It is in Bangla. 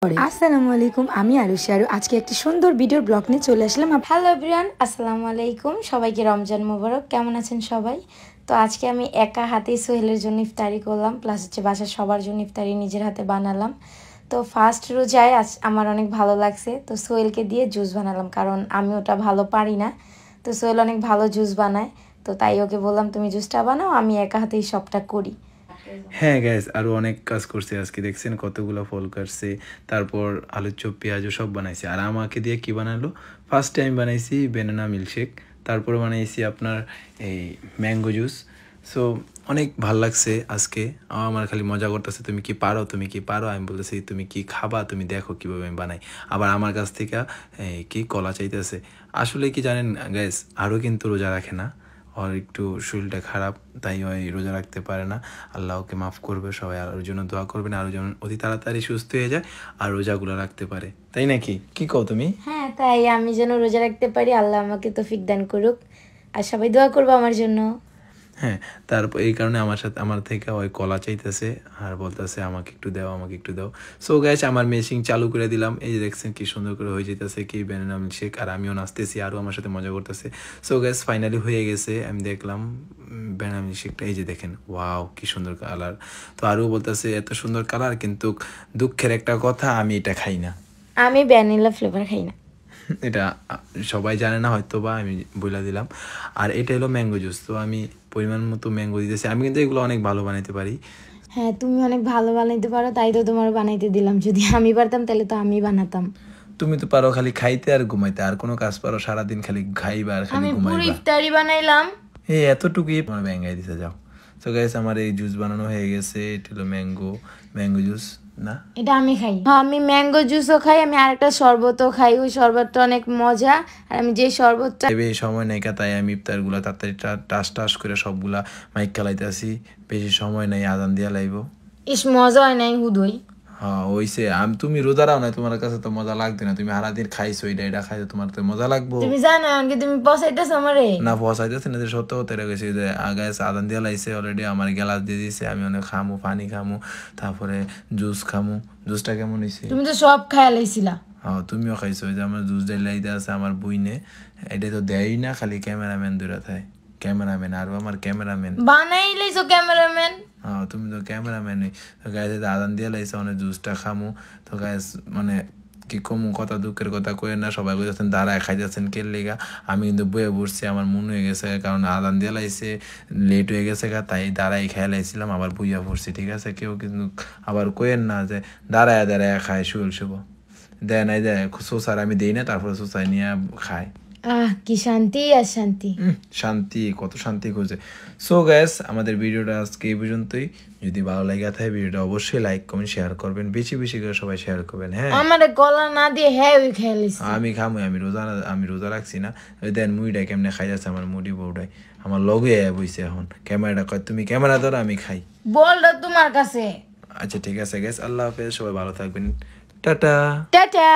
আসসালামু আলাইকুম, আমি আরুষি আরু আজকে একটি সুন্দর ভিডিওর ব্লগ নিয়ে চলে আসলাম। হ্যালো এভরিওয়ান, আসসালামু আলাইকুম। সবাইকে রমজান মোবারক। কেমন আছেন সবাই? তো আজকে আমি একা হাতেই সোহেলের জন্য ইফতারি করলাম, প্লাস বাসার সবার জন্য ইফতারি নিজের হাতে বানালাম। তো ফার্স্ট রোজায় আমার অনেক ভালো লাগছে, তো সোহেলকে দিয়ে জুস বানালাম, কারণ আমি ওটা ভালো পারি না। তো সোহেল অনেক ভালো জুস বানায়, তো তাই ওকে বললাম তুমি জুসটা বানাও, আমি একা হাতেই সবটা করি। হ্যাঁ গ্যাস, আরও অনেক কাজ করছে আজকে, দেখছেন কতগুলো ফল কাটছে, তারপর আলুর চপ পেঁয়াজও সব বানাইছে। আর আমাকে দিয়ে কি বানালো, ফার্স্ট টাইম বানাইছি ব্যানানা মিল্কশেক, তারপরে বানাইছি আপনার এই ম্যাঙ্গো জুস। সো অনেক ভাল লাগছে আজকে। আমার খালি মজা করতেছে, তুমি কি পারো, তুমি কি পারো। আমি বলতেছি তুমি কি খাবা, তুমি দেখো কীভাবে আমি বানাই। আবার আমার কাছ থেকে কি কলা চাইতেছে। আসলে কি জানেন গ্যাস, আরও কিন্তু রোজা রাখে না, ওর একটু শরীরটা খারাপ, তাই ওই রোজা রাখতে পারে না। আল্লাহ ওকে মাফ করবে, সবাই আর ওর জন্য দোয়া করবেন, আর যেন অতি তাড়াতাড়ি সুস্থ হয়ে যায় আর রোজাগুলো রাখতে পারে, তাই নাকি? কি কও তুমি? হ্যাঁ, তাই আমি যেন রোজা রাখতে পারি, আল্লাহ আমাকে তৌফিক দান করুক, আর সবাই দোয়া করবো আমার জন্য। হ্যাঁ, তারপর এই কারণে আমার থেকে ওই কলা চাইতেছে আর বলতেছে আমাকে একটু দাও, আমাকে একটু দাও। সো গ্যাস, আমার মেশিন চালু করে দিলাম, এই যে দেখছেন কি সুন্দর করে হয়ে যেতেছে কি ব্যানানা মিল্কশেক, আর আমিও নাচতেছি, আরও আমার সাথে মজা করতেছে। সো গ্যাস, ফাইনালি হয়ে গেছে। আমি দেখলাম ব্যানানা মিল্কশেকটা, এই যে দেখেন, ওয়াও কি সুন্দর কালার। তো আরও বলতেছে এত সুন্দর কালার, কিন্তু দুঃখের একটা কথা, আমি এটা খাই না। আমি ভ্যানিলা ফ্লেভার খাই না। এটা সবাই জানে না হয়তো, বা আমি বলে দিলাম। আর এটা হলো ম্যাঙ্গো জুস, তো আমি পরিমাণ মতো ম্যাঙ্গো দিতেছি। আমি কিন্তু এগুলো অনেক ভালো বানাইতে পারি। হ্যাঁ, তুমি অনেক ভালো বানাইতে পারো, তাই তো তোমার বানাইতে দিলাম। যদি আমি পারতাম তাহলে তো আমি বানাতাম। তুমি তো পারো খালি খাইতে আর ঘুমাইতে, আর কোনো কাজ পারো? সারাদিন খালি খাইবা আর খালি আমি পুরো ঘুমাইবা। ইফতারি বানাইলাম। এই এতটুকুই আমার ব্যাঙ্গাই দিতে যাও। তো গাইস, আমার এই জুস বানানো হয়ে গেছে। এটা হলো ম্যাঙ্গো জুস না, এটা আমি খাই। হ্যাঁ, আমি ম্যাঙ্গো জুসও খাই, আমি আরেকটা শরবতও খাই। ওই শরবতটা অনেক মজা। আর আমি যে শরবতটা এই সময় নাই, তাই আমি ইফতারগুলা তাড়াতাড়ি টাস করে সবগুলা মাইক চালাইতেছি। বেশি সময় নাই, আজান দিয়া লাইব। ইস, মজা হয় নাই হুদই। হ্যাঁ ওইসে, তুমি রোজারাও নাই, তোমার কাছে তো মজা লাগবে না। তুমি সারাদিন খাইছো, এটা খাইছো, তোমার তো মজা লাগবো। তুমি জানো এমনকি তুমি পচাইতেছ আমারে? না পচাইতেছে না, যে সত্য হতে গেছে যে আগে আদান দিয়ে লাইছে অলরেডি, আমার গ্লাস দিয়ে দিছে। আমি অনেক খামু, পানি খামু, তারপরে জুস খামু। জুসটা কেমন হয়েছে? তুমি তো সব খাইয়া লাইছিলা। হ্যাঁ, তুমিও খাইছো। যে আমার জুস ডাইলাইতে আছে আমার বুইনে, এটা তো দেয়ই না, খালি ক্যামেরাম্যান দূরে থাকে। ক্যামেরাম্যান আর আমার ক্যামেরাম্যান বানাই লাইছো ক্যামেরাম্যান। হ্যাঁ, তুমি তো ক্যামেরাম্যানই। তো গায়ে আদান দিয়ে লাইছে, অনেক জুসটা খামু। তো গায়ে মানে কি কমু, কথা দুঃখের কথা কয়ে না। সবাই বুঝেছেন দাঁড়ায় খাইতেছেন কে লেগা, আমি কিন্তু বয়ে বসছি। আমার মনে হয়ে গেছে, কারণ আদান দিয়ে লাইছে, লেট হয়ে গেছে তাই দাঁড়াই খেয়ে লাইছিলাম, আবার বইয়া পড়ছি। ঠিক আছে, কেউ কিন্তু আবার কোয়েন না যে দাঁড়ায় খায় শুভ দেয় নাই, দেয় সোসার আমি দিই না, তারপরে সোসাই নিয়ে খায়। কি শান্তি আর শান্তি। শান্তি, কত শান্তি খুঁজে। সো গ্যাস, আমাদের ভিডিওটা আজকে এই পর্যন্তই। যদি ভালো লাগে থাকে ভিডিওটা অবশ্যই লাইক কমেন্ট শেয়ার করবেন, বেশি বেশি করে সবাই শেয়ার করবেন। হ্যাঁ, আমারে গলা না দিয়ে হ্যাঁ ওই খেয়ে লিছি। আমি খামো, আমি রোজা রাখছি না। ওই দেন মুড়িটা কেমনে খাই যাচ্ছে আমার মুড়ি বউটাই, আমার লগে বইছে। এখন ক্যামেরাটা কয় তুমি ক্যামেরা ধরো, আমি খাই। বলটা তোমার কাছে। আচ্ছা ঠিক আছে গ্যাস, আল্লাহ হাফেজ, সবাই ভালো থাকবেন, টাটা টাটা।